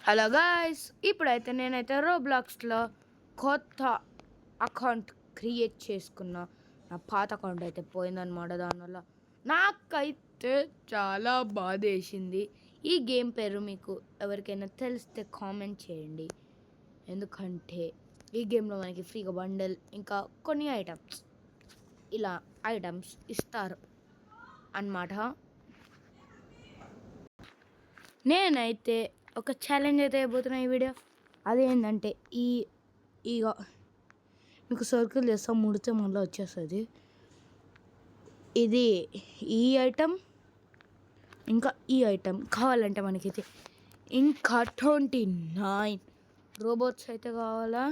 Hello guys, ఇప్పుడైతే నేనైతే రోబ్లాక్స్లో కొత్త అకౌంట్ క్రియేట్ చేసుకున్నా. నా పాత అకౌంట్ అయితే పోయిందనమాట. దానివల్ల నాకైతే చాలా బాధ వేసింది. ఈ గేమ్ పేరు మీకు ఎవరికైనా తెలిస్తే కామెంట్ చేయండి. ఎందుకంటే ఈ గేమ్లో మనకి ఫ్రీగా బండల్ ఇంకా కొన్ని ఐటమ్స్ ఇస్తారు అన్నమాట. నేనైతే ఒక ఛాలెంజ్ అయితే అయిపోతున్నా ఈ వీడియో. అదేంటంటే ఇక మీకు సర్కిల్ చేస్తా, ముడితే మళ్ళీ వచ్చేస్తుంది. ఇది ఈ ఐటమ్ ఇంకా ఈ ఐటమ్ కావాలంటే మనకైతే ఇంకా 29 రోబోట్స్ అయితే కావాలా.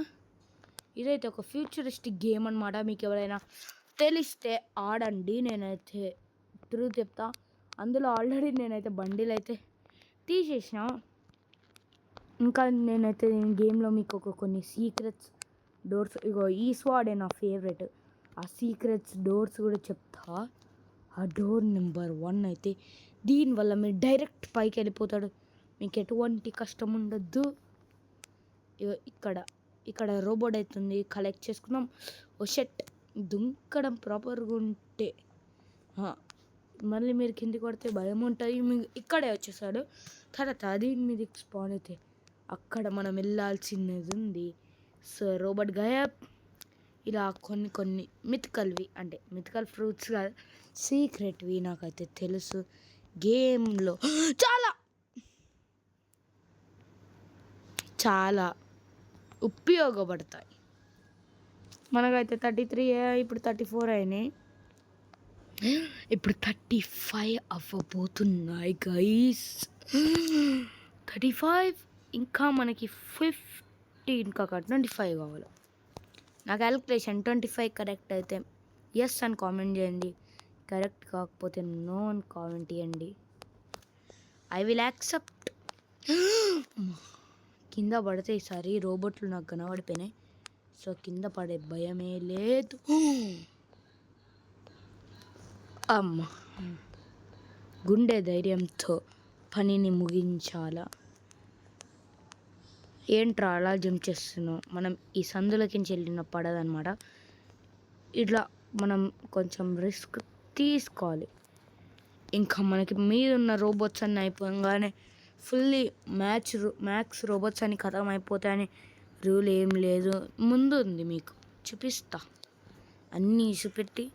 ఇదైతే ఒక ఫ్యూచరిస్టిక్ గేమ్ అనమాట. మీకు ఎవరైనా తెలిస్తే ఆడండి. నేనైతే తిరుగు చెప్తా. అందులో ఆల్రెడీ నేనైతే బండిలు అయితే తీసేసిన. ఇంకా నేనైతే గేమ్లో మీకు కొన్ని సీక్రెట్స్ డోర్స్, ఇగో ఈ స్వాడే నా ఫేవరెట్. ఆ సీక్రెట్స్ డోర్స్ కూడా చెప్తా. ఆ డోర్ నెంబర్ 1 అయితే దీనివల్ల మీరు డైరెక్ట్ పైకి వెళ్ళిపోతాడు. మీకు ఎటువంటి కష్టం ఉండద్దు. ఇక్కడ రోబోట్ అవుతుంది, కలెక్ట్ చేసుకుందాం. ఓ షెట్ దుంకడం ప్రాపర్గా ఉంటే మళ్ళీ మీరు కిందికి పడితే భయం ఉంటుంది. మీకు ఇక్కడే వచ్చేసాడు. తర్వాత దీని మీద స్పాన్ అయితే అక్కడ మనం వెళ్ళాల్సినది ఉంది. సో రోబోట్ గాయబ్. ఇలా కొన్ని మిథికల్వి, అంటే మిథికల్ ఫ్రూట్స్ కాదు, సీక్రెట్వి నాకైతే తెలుసు. గేమ్లో చాలా ఉపయోగపడతాయి. మనకైతే 33 ఇప్పుడు 34 అయినాయి. ఇప్పుడు 35 అవ్వబోతున్నాయి గైస్. 35 ఇంకా మనకి 50 ఇంకా 25 కావాలి. నా క్యాలిక్యులేషన్ 25 కరెక్ట్ అయితే ఎస్ అని కామెంట్ చేయండి. కరెక్ట్ కాకపోతే నో అని కామెంట్ చేయండి. I will accept. కింద పడితే ఈసారి రోబోట్లు నాకు కనబడిపోయినాయి. సో కింద పడే భయమే లేదు. అమ్మ, గుండె ధైర్యంతో పనిని ముగించాలా. ఏంట్రా అలా జంప్ చేస్తున్నావు? మనం ఈ సందులకి వెళ్ళిన పడదనమాట. ఇట్లా మనం కొంచెం రిస్క్ తీసుకోవాలి. ఇంకా మనకి మీదున్న రోబోట్స్ అన్నీ అయిపోగానే ఫుల్లీ మ్యాక్స్ రోబోట్స్ అని ఖతం అయిపోతాయని రూల్ ఏం లేదు. ముందు ఉంది, మీకు చూపిస్తా. అన్నీ చూపెట్టి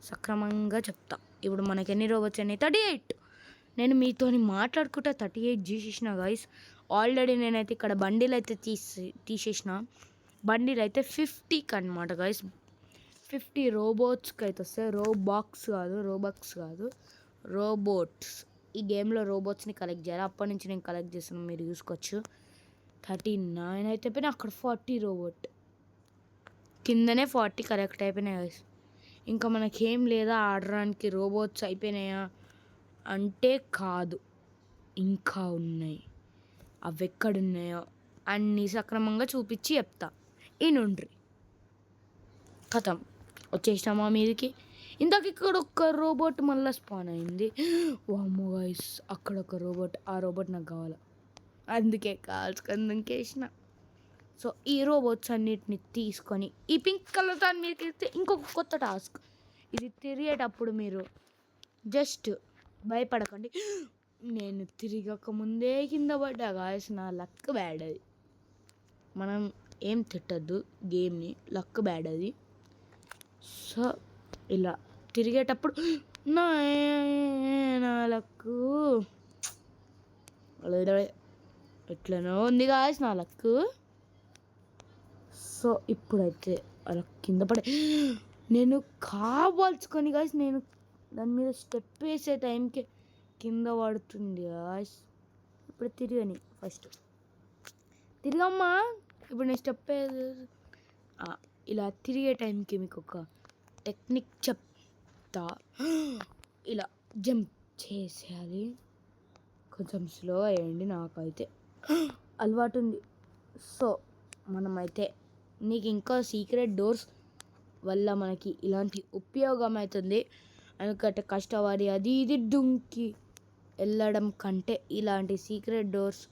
సక్రమంగా చెప్తా. ఇప్పుడు మనకి ఎన్ని రోబోట్స్ అన్నీ? 38. నేను మీతో మాట్లాడుకుంటా 38 చేసేసిన గాయస్. ఆల్రెడీ నేనైతే ఇక్కడ బండిలు అయితే తీసేసిన. బండిలు అయితే 50కి అనమాట గాయస్. 50 రోబోట్స్కి అయితే వస్తాయి. రోబక్స్ కాదు, రోబోట్స్. ఈ గేమ్లో రోబోట్స్ని కలెక్ట్ చేయాలి. అప్పటి నుంచి నేను కలెక్ట్ చేస్తున్నాను, మీరు చూసుకోవచ్చు. 39 అయితే అయిపోయినాయి. అక్కడ 40 రోబోట్ కిందనే 40 కలెక్ట్ అయిపోయినాయి గాయస్. ఇంకా మనకేం లేదా ఆడడానికి? రోబోట్స్ అయిపోయినాయా అంటే కాదు, ఇంకా ఉన్నాయి. అవి ఎక్కడున్నాయో అన్నీ సక్రమంగా చూపించి చెప్తా. ఈనుండ్రి. కథం వచ్చేసినామా మీదికి. ఇందాక ఇక్కడ ఒక రోబోట్ మళ్ళీ స్పాన్ అయింది. వామ్మో గైస్, అక్కడ ఒక రోబోట్. ఆ రోబోట్ నాకు కావాలి, అందుకే కాల్చుకుందుకేసిన. సో ఈ రోబోట్స్ అన్నిటిని తీసుకొని ఈ పింక్ కలర్ దాని మీదకి వెళ్తే ఇంకొక కొత్త టాస్క్. ఇది తిరిగేటప్పుడు మీరు జస్ట్ భయపడకండి. నేను తిరగక ముందే కింద పడ్డా గాయస్. నా లక్ బ్యాడ్ అది. మనం ఏం తిట్టద్దు గేమ్ని, లక్ బ్యాడ్ అది. సో ఇలా తిరిగేటప్పుడు నా లక్కు ఎట్లనో ఉంది గాయస్ నా లక్కు. సో ఇప్పుడైతే అలా కింద పడే నేను కావాల్చుకొని గాయస్, నేను దాని మీద స్టెప్ వేసే టైంకి కింద పడుతుంది గాయస్. ఇప్పుడు తిరగని ఫస్ట్ తిరగమ్మా. ఇప్పుడు నేను స్టెప్ ఇలా తిరిగే టైంకి మీకు ఒక టెక్నిక్ చెప్తా. ఇలా జంప్ చేసేయాలి. కొంచెం స్లో అయ్యండి, నాకైతే అలవాటు ఉంది. సో మనమైతే నీకు ఇంకా సీక్రెట్ డోర్స్ వల్ల మనకి ఇలాంటి ఉపయోగం అవుతుంది. ఎందుకంటే కష్టపడి అది ఇది దుంకి వెళ్ళడం కంటే ఇలాంటి సీక్రెట్ డోర్స్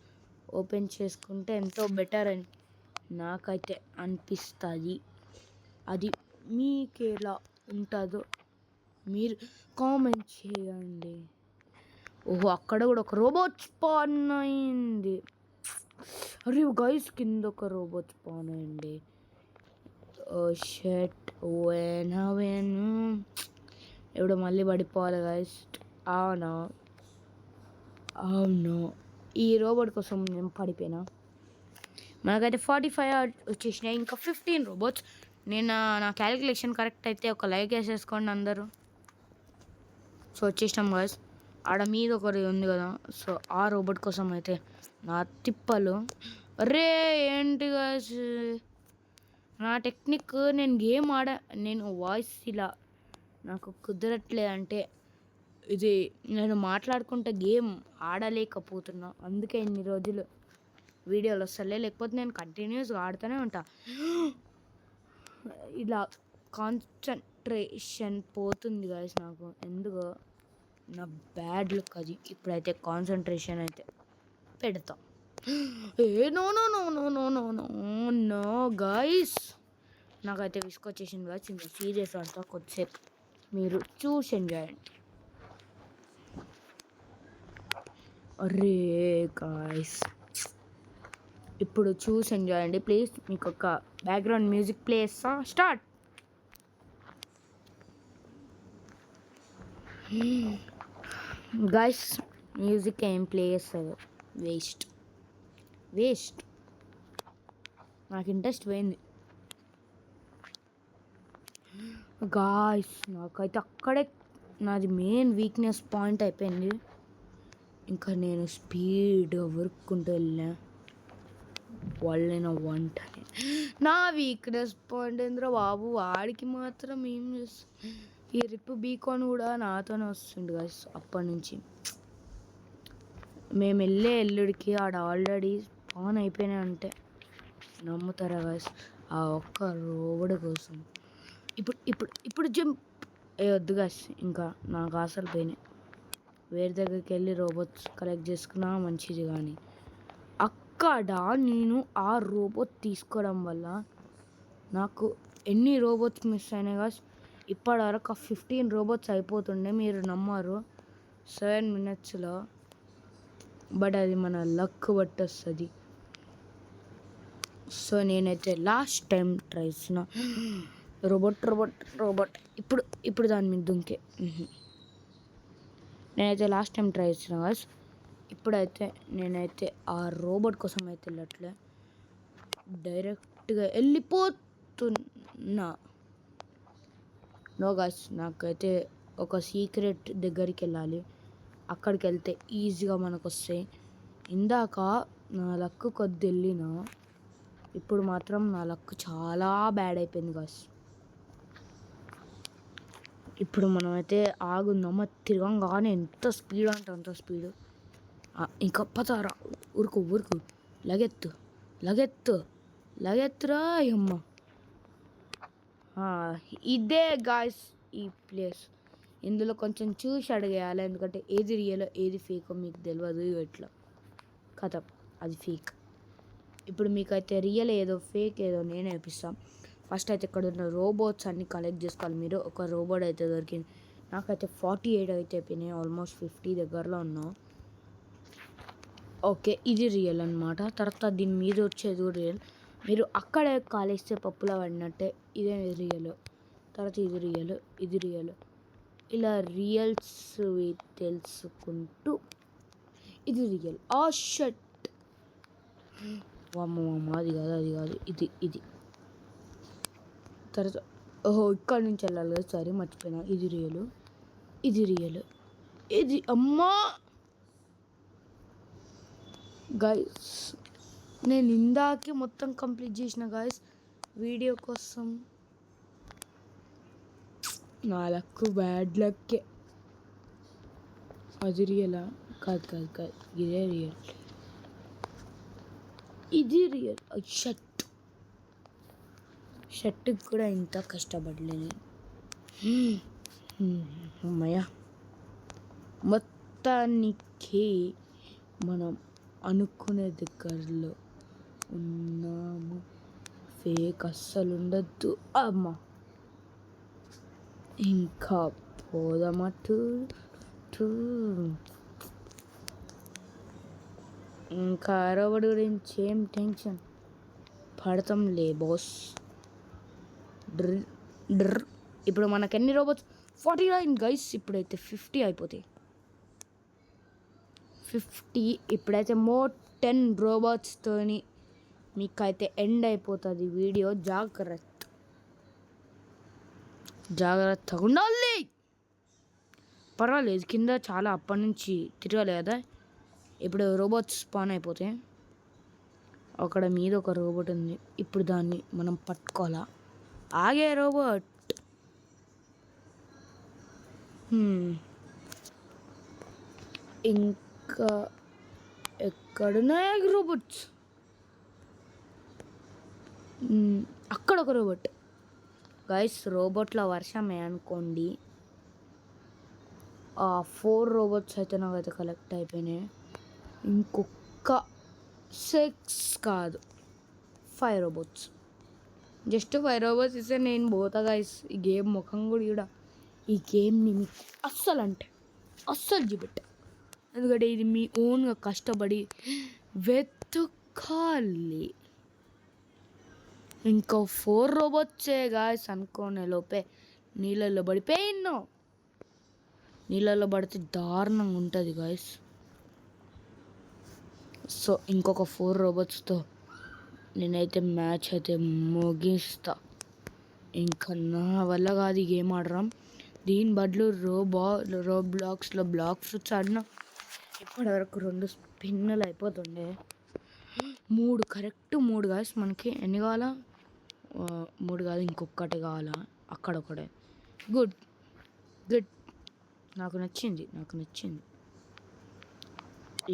ఓపెన్ చేసుకుంటే ఎంతో బెటర్ అని నాకైతే అనిపిస్తుంది. అది మీకెలా ఉంటుందో మీరు కామెంట్ చేయండి. ఓహో, అక్కడ కూడా ఒక రోబోట్ స్పాన్ అయింది. అరే గైస్, కింద ఒక రోబోట్ స్పాన్ అయింది. ఓ షట్, వేను ఇప్పుడు మళ్ళీ పడిపోవాలి గైస్. అవునా, అవును, ఈ రోబోట్ కోసం నేను పడిపోయినా. మనకైతే 45 వచ్చేసినాయి, ఇంకా 15 రోబోట్స్. నేను నా క్యాలిక్యులేషన్ కరెక్ట్ అయితే ఒక లైక్ వేసేసుకోండి అందరూ. సో వచ్చేసినాం గైస్. ఆడ మీద ఒకటి ఉంది కదా, సో ఆ రోబోట్ కోసం అయితే నా తిప్పలు. అరే ఏంటి గైస్ నా టెక్నిక్, నేను గేమ్ నేను వాయిస్ ఇలా నాకు కుదరట్లే అంటే ఇది నేను మాట్లాడుకుంటే గేమ్ ఆడలేకపోతున్నా. అందుకే ఇన్ని రోజులు వీడియోలు వస్తలే, లేకపోతే నేను కంటిన్యూస్గా ఆడుతూనే ఉంటా. ఇలా కాన్సన్ట్రేషన్ పోతుంది గైస్ నాకు, ఎందుకో నా బ్యాడ్ లుక్ అది. ఇప్పుడైతే కాన్సన్ట్రేషన్ అయితే పెడతా. No no no no no no no no guys, నాకైతే విసుకొచ్చేసింది గైస్. ఇంకా సీరియస్ ఆడతా కొద్దిసేపు, మీరు చూసి ఎంజాయ్ చేయండి. అరే గాయస్, ఇప్పుడు చూసి ఎంజాయ్ అండి ప్లీజ్. మీకు ఒక బ్యాక్గ్రౌండ్ మ్యూజిక్ ప్లే చేస్తా, స్టార్ట్. గాయస్ మ్యూజిక్ ఏం ప్లే చేస్తారు, వేస్ట్ వేస్ట్, నాకు ఇంట్రెస్ట్ పోయింది. గాయస్ నాకైతే అక్కడే నాది మెయిన్ వీక్నెస్ పాయింట్ అయిపోయింది. ఇంకా నేను స్పీడ్ వర్క్కుంటూ వెళ్ళా, వాళ్ళైనా వంట. నా వీక్నెస్ పాయింట్ ఏంద్రా బాబు, వాడికి మాత్రం ఏం చేస్తా. ఈ రిప్ బీకాన్ కూడా నాతోనే వస్తుండు గైస్ అప్పటి నుంచి. మేము వెళ్ళే ఎల్లుడికి ఆడ ఆల్రెడీ స్పాన్ అయిపోయినాయి అంటే నమ్ముతారా గైస్, ఆ ఒక్క రోబోట్ కోసం. ఇప్పుడు ఇప్పుడు ఇప్పుడు జంప్ వద్దు గైస్, ఇంకా నాకు ఆశలు పోయినాయి. వేరే దగ్గరికి వెళ్ళి రోబోట్స్ కలెక్ట్ చేసుకున్నా మంచిది. కానీ అక్కడ నేను ఆ రోబోట్ తీసుకోవడం వల్ల నాకు ఎన్ని రోబోట్స్ మిస్ అయినాయి గైస్. ఇప్పటివరకు 15 రోబోట్స్ అయిపోతుండే, మీరు నమ్మారు 7 minutesలో. బట్ అది మన లక్ బట్టి వస్తుంది. సో నేనైతే లాస్ట్ టైం ట్రై చేసిన రోబోట్ రోబోట్ రోబోట్ ఇప్పుడు దాని మీద దుంకే. నేనైతే లాస్ట్ టైం ట్రై చేసిన గైస్. ఇప్పుడైతే నేనైతే ఆ రోబోట్ కోసం అయితే వెళ్ళట్లే, డైరెక్ట్గా వెళ్ళిపోతున్నా. నో గైస్, నాకైతే ఒక సీక్రెట్ దగ్గరికి వెళ్ళాలి. అక్కడికి వెళ్తే ఈజీగా మనకు వస్తాయి. ఇందాక నా లక్ కొద్ది వెళ్ళినా, ఇప్పుడు మాత్రం నా లక్ చాలా బ్యాడ్ అయిపోయింది గైస్. ఇప్పుడు మనమైతే ఆగుందామా, తిరగంగానే ఎంత స్పీడ్ అంటే అంత స్పీడ్. ఇంకా పతారా, ఉరుకు ఉరుకు, లగెత్తు లగెత్తు లగెత్తురా అమ్మ. ఇదే గాయస్ ఈ ప్లేస్. ఇందులో కొంచెం చూసి అడిగేయాలి, ఎందుకంటే ఏది రియల్ ఏది ఫేకో మీకు తెలియదు. ఇట్లా కథ అది ఫేక్. ఇప్పుడు మీకైతే రియల్ ఏదో ఫేక్ ఏదో నేనే చూపిస్తాను. ఫస్ట్ అయితే ఇక్కడ ఉన్న రోబోట్స్ అన్ని కలెక్ట్ చేసుకోవాలి మీరు. ఒక రోబోట్ అయితే దొరికింది, నాకైతే 48 అయితే అయిపోయినాయి, ఆల్మోస్ట్ 50 దగ్గరలో ఉన్నాం. ఓకే, ఇది రియల్ అనమాట. తర్వాత దీని మీద వచ్చేది కూడా రియల్. మీరు అక్కడే కాలేస్తే పప్పులా పడినట్టే, ఇదే రియల్. తర్వాత ఇది రియల్, ఇది రియల్. ఇలా రియల్స్ తెలుసుకుంటూ ఇది రియల్. ఆ షట్, అమ్మ అది కాదు, అది కాదు, ఇది ఇది. తర్వాత ఓహో ఇక్కడ నుంచి వెళ్ళాలి కదా, సరే మర్చిపోయినా. ఇది రియల్, ఇది రియల్, ఇది అమ్మా. గైస్ నేను ఇందాకే మొత్తం కంప్లీట్ చేసిన గైస్ వీడియో కోసం. నా లక్ బ్యాడ్ లక్కే. అది రియలా? కాదు కాదు కాదు, ఇదే రియల్, ఇది రియల్. షర్ట్కి కూడా ఇంత కష్టపడలేదు. అమ్మయ్య, మొత్తానికి మనం అనుకునే దగ్గరలో ఉన్నాము. ఫేక్ అస్సలు ఉండద్దు. అమ్మ ఇంకా పోదామటు ఇంకా రోబోట్ గురించి ఏం టెన్షన్ పడతాంలే బాస్. డ్ర్ ఇప్పుడు మనకు ఎన్ని రోబోట్స్? 49 గైస్. ఇప్పుడైతే 50 అయిపోతాయి. 50 ఇప్పుడైతే మోర్ 10 రోబోట్స్తోని మీకైతే ఎండ్ అయిపోతుంది వీడియో. జాగ్రత్తగా ఉండాలి. పర్వాలేదు, కింద చాలా అప్పటి నుంచి తిరగాలి కదా. ఇప్పుడు రోబోట్స్ స్పాన్ అయిపోతాయి. అక్కడ మీద ఒక రోబోట్ ఉంది. ఇప్పుడు దాన్ని మనం పట్టుకోవాలా. ఆగే రోబోట్. ఇంకా ఎక్కడున్నాయి రోబోట్స్? అక్కడ ఒక రోబోట్ గైస్. రోబోట్ల వర్షమే అనుకోండి. 4 రోబోట్స్ అయితే నాకైతే కలెక్ట్ అయిపోయినాయి. ఇంకొక 6 కాదు 5 రోబోట్స్. జస్ట్ 5 రోబోట్స్ ఇస్తే నేను పోతా గైస్. ఈ గేమ్ ముఖం కూడా ఈ గేమ్ని మీకు అస్సలు చూపెట్ట. ఎందుకంటే ఇది మీ ఓన్గా కష్టపడి వెతకాలి. ఇంకా 4 రోబోట్సే గాయస్ అనుకోనే లోపే నీళ్ళల్లో పడిపోయినో. నీళ్ళల్లో పడితే దారుణంగా ఉంటుంది గాయస్. సో ఇంకొక 4 రోబోట్స్తో నేనైతే మ్యాచ్ అయితే ముగిస్తా. ఇంకా నా వల్ల కాదు ఈ గేమ్ ఆడడం. దీని బదులు రోబ్లాక్స్లో బ్లాక్ ఫ్రూట్స్ ఆడినా ఇప్పటివరకు 2 స్పిన్నులు అయిపోతుండే. 3 కరెక్ట్ 3 గాయస్. మనకి ఎన్ని కావాలా? 3 కాదు, ఇంకొకటి కావాలా. అక్కడ ఒకటే. గుడ్. నాకు నచ్చింది.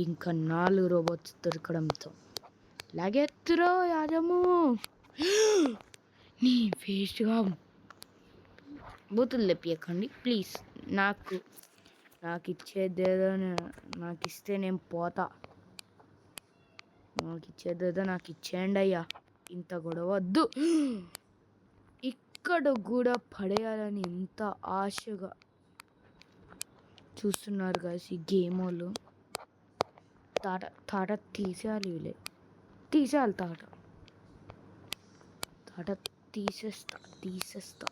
ఇంకా 4 రోబోట్స్ దొరకడంతో లాగెత్తురో యాదము. నీ వేస్ట్గా బూతులు తెప్పియకండి ప్లీజ్. నాకు ఇచ్చేదేదో నాకు ఇస్తే నేను పోతా. నాకు ఇచ్చేయండి అయ్యా. ఇంత గొడవ వద్దు. ఇక్కడ కూడా పడేయాలని ఇంత ఆశగా చూస్తున్నారు గాయస్ ఈ గేమ్ వాళ్ళు. తాట తీసేయాలి. తీసేయాలి తాట తీసేస్తా.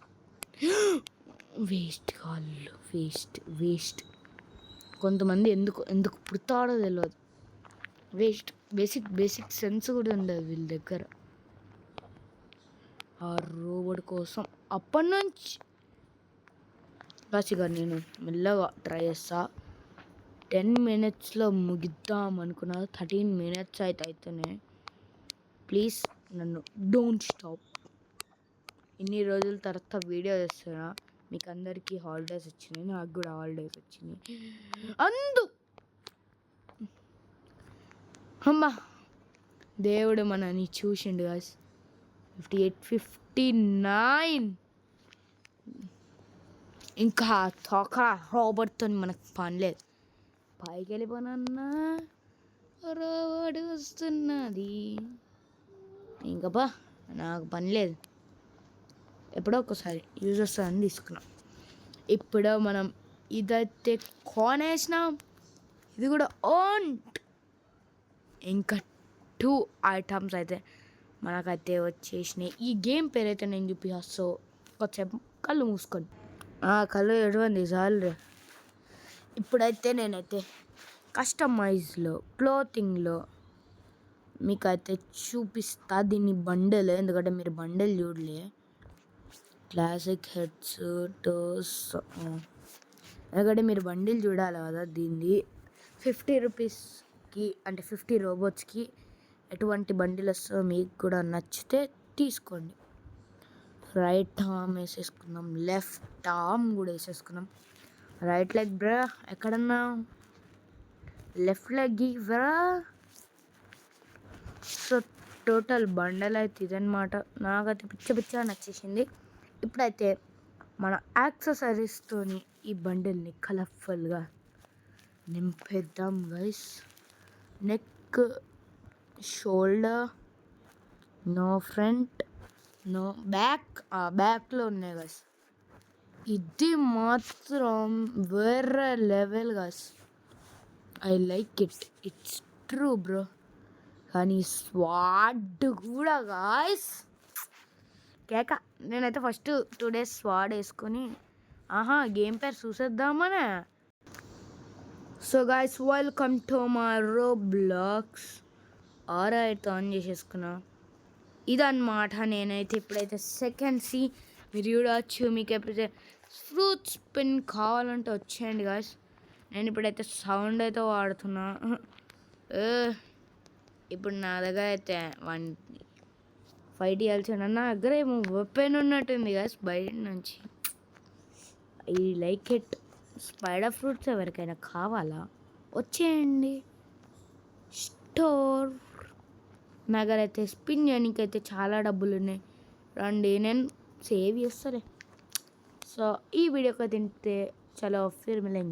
వేస్ట్ కాళ్ళు. వేస్ట్. కొంతమంది ఎందుకు పుడతాడో తెలియదు. వేస్ట్. బేసిక్ సెన్స్ కూడా ఉండదు వీళ్ళ దగ్గర. ఆ రోబోట్ కోసం అప్పటి నుంచి కాసిగా నేను మెల్లగా ట్రై చేస్తా. 10 minutesలో ముగిద్దాం అనుకున్నా. 13 minutes అయితే అవుతున్నాయి. ప్లీజ్ నన్ను డోంట్ స్టాప్. ఇన్ని రోజుల తర్వాత వీడియో చేస్తున్నా. మీకు అందరికీ హాలిడేస్ వచ్చినాయి, నాకు కూడా హాలిడేస్ వచ్చినాయి. అమ్మా దేవుడు మనని చూసిండు గాయస్. 58, 59. ఇంకా తోక రోబోట్తో మనకు పని లేదు. పైకి వెళ్ళిపోనన్నా రోబోట్ వస్తున్నది. ఇంకా నాకు పని లేదు. ఎప్పుడో ఒకసారి యూజ్ వస్తుందని తీసుకున్నాం. ఇప్పుడు మనం ఇదైతే కొనేసినాం. ఇది కూడా ఓన్. ఇంకా 2 ఐటమ్స్ అయితే మనకైతే వచ్చేసినాయి. ఈ గేమ్ పేరు అయితే నేను చూపిస్తా. సో కొంచెంసేపు కళ్ళు మూసుకొని కళ్ళు ఎడవండి చాలు. ఇప్పుడైతే నేనైతే కస్టమైజ్లో క్లోతింగ్లో మీకైతే చూపిస్తా. దీన్ని బండల్, ఎందుకంటే మీరు బండల్ చూడలే. క్లాసిక్ హెడ్స్ టోస్, ఎందుకంటే మీరు బండిల్ చూడాలి కదా. దీన్ని 50 రూపీస్కి అంటే 50 రోబోట్స్కి ఎటువంటి బండిల్ వస్తుందో మీకు కూడా నచ్చితే తీసుకోండి. రైట్ ఆర్మ్ వేసేసుకుందాం, లెఫ్ట్ ఆర్మ్ కూడా వేసేసుకున్నాం. రైట్ లెగ్ బ్రా ఎక్కడన్నా, లెఫ్ట్ లెగ్ బ్రా. సో టోటల్ బండల్ అయితే ఇదన్నమాట. నాకైతే పిచ్చగా నచ్చేసింది. ఇప్పుడైతే మన యాక్సెసరీస్తోని ఈ బండిల్ని కలర్ఫుల్గా నింపేద్దాం guys. Shoulder, no front, no back. బ్యాక్లో ఉన్నాయి గైస్. ఇది మాత్రం వేరే level guys. I like it. It's true bro. కానీ స్వాడ్ కూడా గాయస్ కేక. నేనైతే ఫస్ట్ 2 days స్వాడ్ వేసుకొని గేమ్ పేరు చూసేద్దామనే. So guys, welcome to my Roblox. అయితే ఆన్ చేసేసుకున్నా. ఇదన్నమాట. నేనైతే ఇప్పుడైతే సెకండ్ సి మీరు చూడవచ్చు. మీకు ఎప్పుడైతే ఫ్రూట్ స్పిన్ కావాలంటే వచ్చేయండి గాయస్. నేను ఇప్పుడైతే సౌండ్ అయితే వాడుతున్నా. ఇప్పుడు నా దగ్గర అయితే 1 ఫైట్ చేయాల్సిన నా దగ్గర ఏమో వెపన్ ఉన్నట్టుంది గాయస్ బయట నుంచి. I like it. Spider fruits ఎవరికైనా కావాలా వచ్చేయండి. స్టోర్ నా దగ్గర అయితే స్పిన్ చేయడానికైతే చాలా డబ్బులు ఉన్నాయి. రండి, నేను సేవ్ చేస్తాలే. సో ఈ వీడియోకి తింటే చలో ఫిర్ మిలేంగే.